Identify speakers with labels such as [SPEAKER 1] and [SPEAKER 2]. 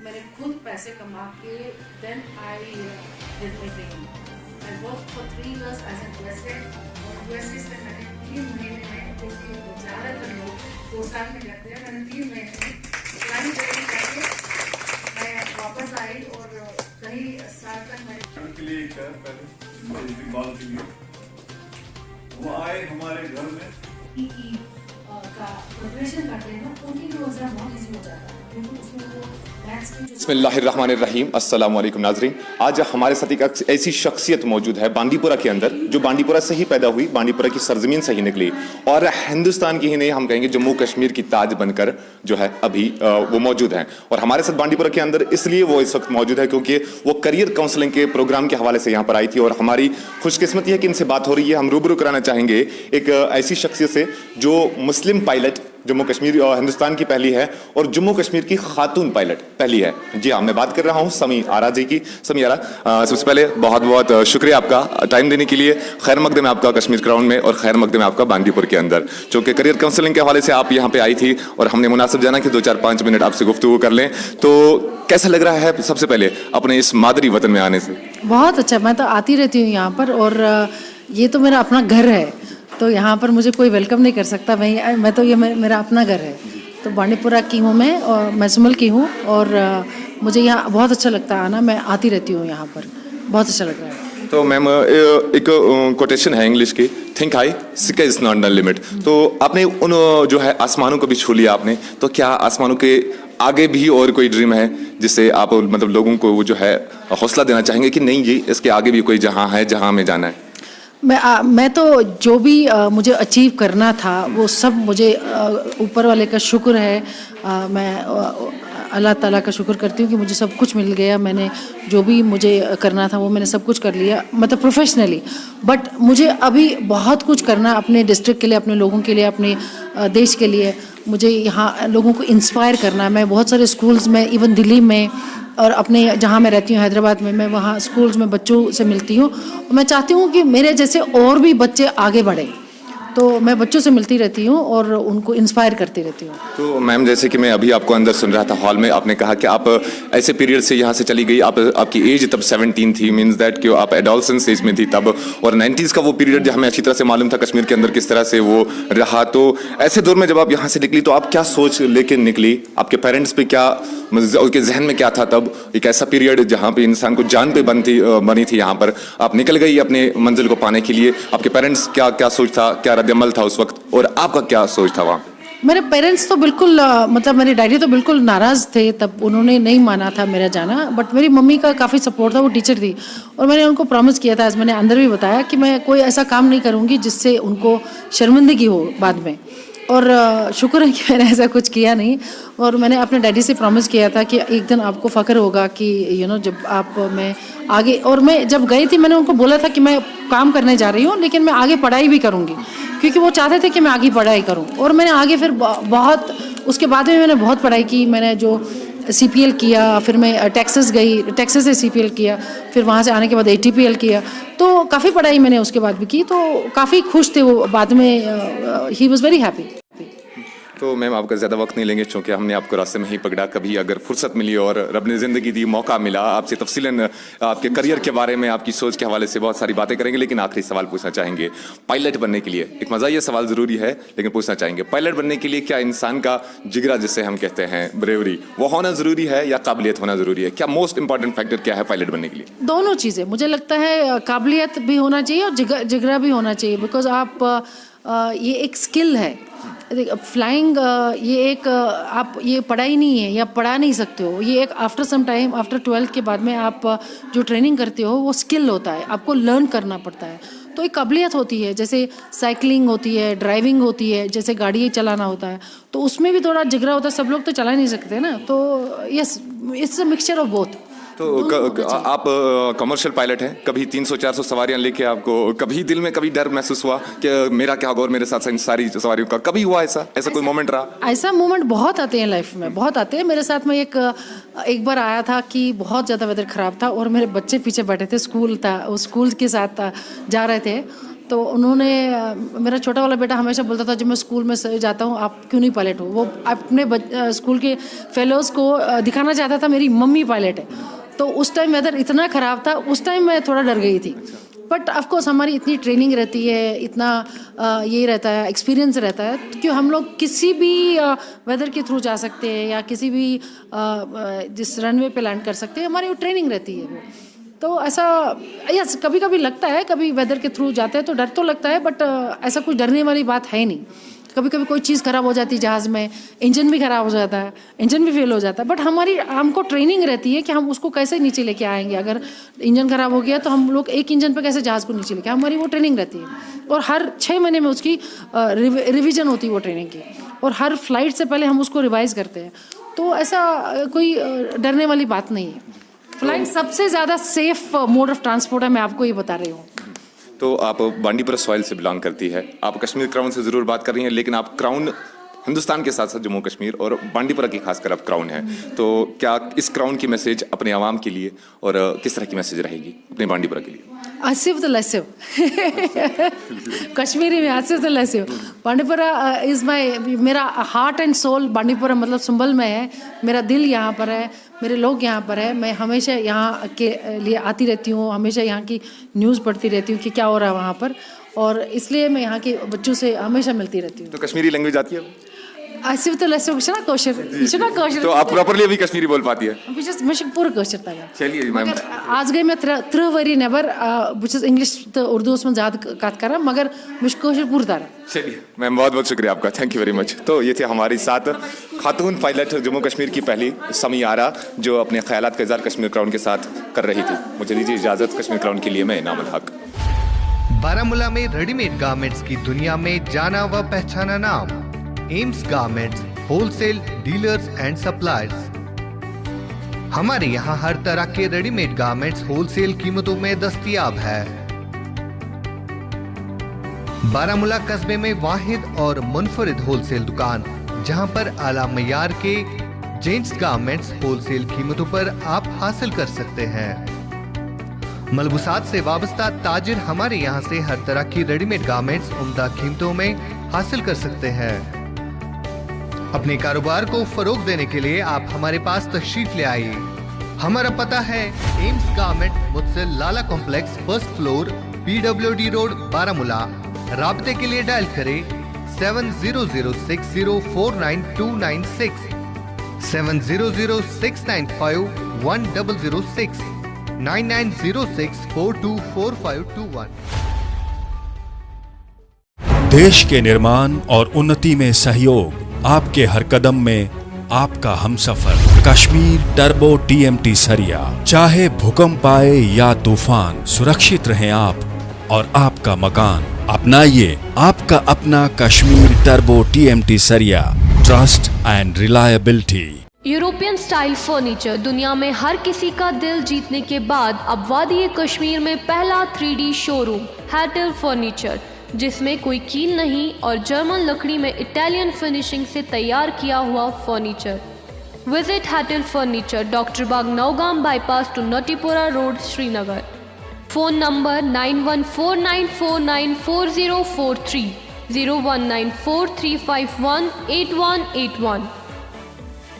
[SPEAKER 1] मैंने खुद पैसे कमा के then I did my training. I work for 3 years as an president और यूएसए से मैंने 3 महीने में, क्योंकि ज़्यादातर लोग 2 साल में करते हैं, मैंने 3 महीने में प्लानिंग करके मैं वापस आई और कई साल तक मैंने
[SPEAKER 2] के लिए पहले कॉल के लिए वो आए हमारे घर में
[SPEAKER 1] पीई का प्रिपरेशन करते हैं ना, उनके लिए वजह बहुत ईजी हो जाता है क्योंकि उसमें वो मैथ्स की जो
[SPEAKER 3] बिस्मिल्लाहिर्रहमानिर्रहीम, अस्सलाम वालेकुम नाज़रीन। आज हमारे साथ एक ऐसी शख्सियत मौजूद है बांदीपुरा के अंदर, जो बांदीपुरा से ही पैदा हुई, बांदीपुरा की सरजमीन से ही निकली और हिंदुस्तान की ही नहीं, हम कहेंगे जम्मू कश्मीर की ताज बनकर जो है अभी वो मौजूद हैं। और हमारे साथ बांदीपुरा के अंदर इसलिए वो इस वक्त मौजूद है क्योंकि वो करियर काउंसलिंग के प्रोग्राम के हवाले से यहाँ पर आई थी और हमारी खुशकिस्मती है कि इनसे बात हो रही है। हम रूबरू कराना चाहेंगे एक ऐसी शख्सियत से जो मुस्लिम पायलट जम्मू कश्मीर और हिंदुस्तान की पहली है और जम्मू कश्मीर की खातून पायलट पहली है। जी हाँ, मैं बात कर रहा हूँ समी आरा जी की। समी आरा, सबसे पहले बहुत बहुत शुक्रिया आपका टाइम देने के लिए। खैर मकदम है आपका कश्मीर क्राउन में और खैर मकदम है आपका बांदीपुर के अंदर, जो कि करियर काउंसलिंग के हवाले से आप यहाँ पे आई थी और हमने मुनासिब जाना कि 2-4-5 मिनट आपसे गुफ्तगू कर लें। तो कैसा लग रहा है सबसे पहले अपने इस मादरी वतन में आने से?
[SPEAKER 1] बहुत अच्छा, मैं तो आती रहती हूँ यहाँ पर और ये तो मेरा अपना घर है, तो यहाँ पर मुझे कोई वेलकम नहीं कर सकता। मैं तो ये मेरा अपना घर है। तो बांदीपुरा की हूँ मैं और मैं सुमल की हूँ और मुझे यहाँ बहुत अच्छा लगता है आना। मैं आती रहती हूँ यहाँ पर, बहुत अच्छा लग रहा है।
[SPEAKER 3] तो मैम एक कोटेशन है इंग्लिश की, think high sky is not the limit. तो आपने उन जो है आसमानों को भी छू लिया आपने, तो क्या आसमानों के आगे भी और कोई ड्रीम है जिससे आप मतलब लोगों को वो जो है हौसला देना चाहेंगे कि नहीं जी इसके आगे भी कोई जहां है जहां हमें जाना है?
[SPEAKER 1] मैं तो जो भी मुझे अचीव करना था वो सब मुझे ऊपर वाले का शुक्र है। मैं अल्लाह ताला का शुक्र करती हूँ कि मुझे सब कुछ मिल गया। मैंने जो भी मुझे करना था वो मैंने सब कुछ कर लिया, मतलब प्रोफेशनली। बट मुझे अभी बहुत कुछ करना अपने डिस्ट्रिक्ट के लिए, अपने लोगों के लिए, अपने देश के लिए। मुझे यहाँ लोगों को इंस्पायर करना है। मैं बहुत सारे स्कूल्स में, इवन दिल्ली में और अपने जहाँ मैं रहती हूँ हैदराबाद में, मैं वहाँ स्कूल्स में बच्चों से मिलती हूँ और मैं चाहती हूँ कि मेरे जैसे और भी बच्चे आगे बढ़ें। तो मैं बच्चों से मिलती रहती हूँ और उनको इंस्पायर करती रहती हूँ।
[SPEAKER 3] तो मैम जैसे कि मैं अभी आपको अंदर सुन रहा था हॉल में, आपने कहा कि आप ऐसे पीरियड से यहाँ से चली गई, आपकी एज तब 17 थी, मीन्स दैट कि आप एडोलसेंस एज में थी तब, और 90s का वो पीरियड जो हमें अच्छी तरह से मालूम था कश्मीर के अंदर किस तरह से वो रहा। तो ऐसे दौर में जब आप यहाँ से निकली तो आप क्या सोच लेके निकली? आपके पेरेंट्स पे क्या, उनके जहन में क्या था तब? एक ऐसा पीरियड जहाँ पे इंसान को जान पे बनी थी, यहाँ पर आप निकल गई अपने मंजिल को पाने के लिए। आपके पेरेंट्स क्या क्या सोच था, क्या रद्द-ए-अमल था उस वक्त, और आपका क्या सोच था वहाँ?
[SPEAKER 1] मेरे पेरेंट्स तो बिल्कुल मतलब मेरे डैडी तो बिल्कुल नाराज़ थे तब, उन्होंने नहीं माना था मेरा जाना। बट मेरी मम्मी का काफ़ी सपोर्ट था, वो टीचर थी और मैंने उनको प्रॉमिस किया था, आज मैंने अंदर भी बताया कि मैं कोई ऐसा काम नहीं करूँगी जिससे उनको शर्मिंदगी हो बाद में। और शुक्र है कि मैंने ऐसा कुछ किया नहीं। और मैंने अपने डैडी से प्रॉमिस किया था कि एक दिन आपको फ़ख्र होगा कि जब आप मैं आगे, और मैं जब गई थी मैंने उनको बोला था कि मैं काम करने जा रही हूँ लेकिन मैं आगे पढ़ाई भी करूँगी, क्योंकि वो चाहते थे कि मैं आगे पढ़ाई करूँ। और मैंने आगे फिर बहुत, उसके बाद में मैंने बहुत पढ़ाई की। मैंने जो CPL किया, फिर मैं टेक्सास गई, टेक्सास से CPL किया, फिर वहाँ से आने के बाद ATPL किया। तो काफ़ी पढ़ाई मैंने उसके बाद भी की, तो काफ़ी खुश थे वो बाद में। He was very happy.
[SPEAKER 3] तो मैम आपका ज़्यादा वक्त नहीं लेंगे क्योंकि हमने आपको रास्ते में ही पकड़ा। कभी अगर फुर्सत मिली और रब ने ज़िंदगी दी, मौका मिला, आपसे तफसीलन आपके करियर के बारे में, आपकी सोच के हवाले से बहुत सारी बातें करेंगे। लेकिन आखिरी सवाल पूछना चाहेंगे, पायलट बनने के लिए, एक मज़ा ये सवाल ज़रूरी है लेकिन पूछना चाहेंगे, पायलट बनने के लिए क्या इंसान का जिगरा जिसे हम कहते हैं ब्रेवरी, वो होना ज़रूरी है या काबिलियत होना ज़रूरी है? क्या मोस्ट इंपॉर्टेंट फैक्टर क्या है पायलट बनने के लिए?
[SPEAKER 1] दोनों चीज़ें मुझे लगता है, काबिलियत भी होना चाहिए और जिगरा भी होना चाहिए। बिकॉज आप ये एक स्किल है फ्लाइंग। ये एक आप ये पढ़ाई नहीं है या पढ़ा नहीं सकते हो। ये एक after some time, after 12th के बाद में आप जो ट्रेनिंग करते हो वो स्किल होता है, आपको लर्न करना पड़ता है। तो एक काबिलियत होती है, जैसे साइकिलिंग होती है, ड्राइविंग होती है, जैसे गाड़ी चलाना होता है, तो उसमें भी थोड़ा जिगरा होता है। सब लोग तो चला नहीं सकते ना, तो yes, it's a mixture of both.
[SPEAKER 3] तो आप कमर्शियल पायलट हैं, कभी 300-400 सवारियां लेके आपको कभी दिल में कभी डर महसूस हुआ कि मेरा क्या होगा और मेरे साथ सारी सवारियों का? कभी हुआ ऐसा कोई मोमेंट रहा?
[SPEAKER 1] ऐसा मोमेंट बहुत आते हैं लाइफ में, बहुत आते हैं। मेरे साथ में एक बार आया था कि बहुत ज़्यादा वेदर ख़राब था और मेरे बच्चे पीछे बैठे थे, स्कूल था, उस स्कूल के साथ जा रहे थे। तो उन्होंने मेरा छोटा वाला बेटा हमेशा बोलता था जब मैं स्कूल में जाता हूँ आप क्यों नहीं पायलट हो। वो अपने स्कूल के फेलोज़ को दिखाना चाहता था मेरी मम्मी पायलट है। तो उस टाइम वेदर इतना ख़राब था, उस टाइम मैं थोड़ा डर गई थी। बट ऑफकोर्स हमारी इतनी ट्रेनिंग रहती है, इतना ये रहता है, एक्सपीरियंस रहता है कि हम लोग किसी भी वेदर के थ्रू जा सकते हैं या किसी भी जिस रनवे पे लैंड कर सकते हैं। हमारी वो ट्रेनिंग रहती है वो। तो ऐसा यस कभी कभी लगता है, कभी वेदर के थ्रू जाते हैं तो डर तो लगता है, बट ऐसा कोई डरने वाली बात है नहीं। कभी कभी कोई चीज़ ख़राब हो जाती है जहाज़ में, इंजन भी ख़राब हो जाता है, इंजन भी फेल हो जाता है, बट हमको ट्रेनिंग रहती है कि हम उसको कैसे नीचे लेके आएंगे। अगर इंजन ख़राब हो गया तो हम लोग एक इंजन पे कैसे जहाज़ को नीचे लेके, हमारी वो ट्रेनिंग रहती है। और हर 6 महीने में उसकी रिविज़न होती है वो ट्रेनिंग की, और हर फ्लाइट से पहले हम उसको रिवाइज़ करते हैं। तो ऐसा कोई डरने वाली बात नहीं है। फ्लाइट सबसे ज़्यादा सेफ मोड ऑफ ट्रांसपोर्ट है, मैं आपको ये बता रही हूँ।
[SPEAKER 3] तो आप बांडीपुरा सॉइल से बिलोंग करती है, आप कश्मीर क्राउन से ज़रूर बात कर रही हैं, लेकिन आप क्राउन हिंदुस्तान के साथ साथ जम्मू कश्मीर और बांडीपुरा की खासकर आप क्राउन है। तो क्या इस क्राउन की मैसेज अपने आवाम के लिए और किस तरह की मैसेज रहेगी अपने बांडीपुरा के लिए?
[SPEAKER 1] आसिफ द लसिव कश्मीरी में आसिफ द लसिव। बांडीपुरा इज़ मेरा हार्ट एंड सोल बांडीपुरा मतलब संभल में है। मेरा दिल यहाँ पर है, मेरे लोग यहाँ पर है। मैं हमेशा यहाँ के लिए आती रहती हूँ, हमेशा यहाँ की न्यूज़ पढ़ती रहती हूँ कि क्या हो रहा है वहाँ पर, और इसलिए मैं यहाँ के बच्चों से हमेशा मिलती रहती हूँ।
[SPEAKER 3] तो कश्मीरी लैंग्वेज आती है?
[SPEAKER 1] आसिफ तो लसिव कौशर
[SPEAKER 3] तो आप प्रॉपर्ली अभी कश्मीरी बोल पाती है?
[SPEAKER 1] मैं पूरा कौशर तक।
[SPEAKER 3] चलिए मैम,
[SPEAKER 1] आज गई मैं 3 वरी नेबर बस इंग्लिश तो उर्दू में ज़्यादा कत कर, मगर मैं कौशर पूरा तारा।
[SPEAKER 3] चलिए मैम, बहुत बहुत शुक्रिया आपका, थैंक यू वेरी मच। तो ये थे हमारे साथ खातून पायलट जम्मू कश्मीर की पहली समी आरा, जो अपने ख्यालात का इज़हार कश्मीर क्राउन के साथ कर रही थी। मुझे दीजिए इजाज़त, कश्मीर क्राउन के लिए मैं इनामुल हक।
[SPEAKER 4] बारामूला में रेडीमेड गारमेंट्स की दुनिया में जाना व पहचाना नाम AIIMS garments wholesale dealers and suppliers. हमारे यहाँ हर तरह के रेडीमेड गारमेंट्स होलसेल कीमतों में दस्तयाब है। बारामूला कस्बे में वाहिद और मुनफरिद होलसेल दुकान, जहां पर आला मयार के जेंट्स गारमेंट्स होलसेल कीमतों पर आप हासिल कर सकते हैं। मलबूसात से वाबस्ता ताजिर हमारे यहाँ से हर तरह की रेडीमेड गारमेंट्स उम्दा कीमतों में हासिल कर सकते हैं। अपने कारोबार को फरोग देने के लिए आप हमारे पास तशरीफ ले आइए। हमारा पता है एम्स गारमेंट मुत्सिल Lala complex, first floor, PWD road, Baramulla. राब्ते के लिए डायल करें 7006049296, 7006951006, 9906424521।
[SPEAKER 5] देश के निर्माण और उन्नति में सहयोग, आपके हर कदम में आपका हमसफर। कश्मीर टर्बो TMT सरिया। चाहे भूकंप आए या तूफान, सुरक्षित रहें आप और आपका मकान। अपनाइए आपका अपना कश्मीर टर्बो TMT सरिया, trust and reliability.
[SPEAKER 6] European style furniture दुनिया में हर किसी का दिल जीतने के बाद अब वादी कश्मीर में पहला 3D शोरूम हैटल फर्नीचर, जिसमें कोई कील नहीं और जर्मन लकड़ी में इटालियन फिनिशिंग से तैयार किया हुआ फर्नीचर। विजिट हैटल furniture, doctor Bagh, Nowgam bypass to Natipora road, Srinagar. Phone number 9149494043, 019435188181।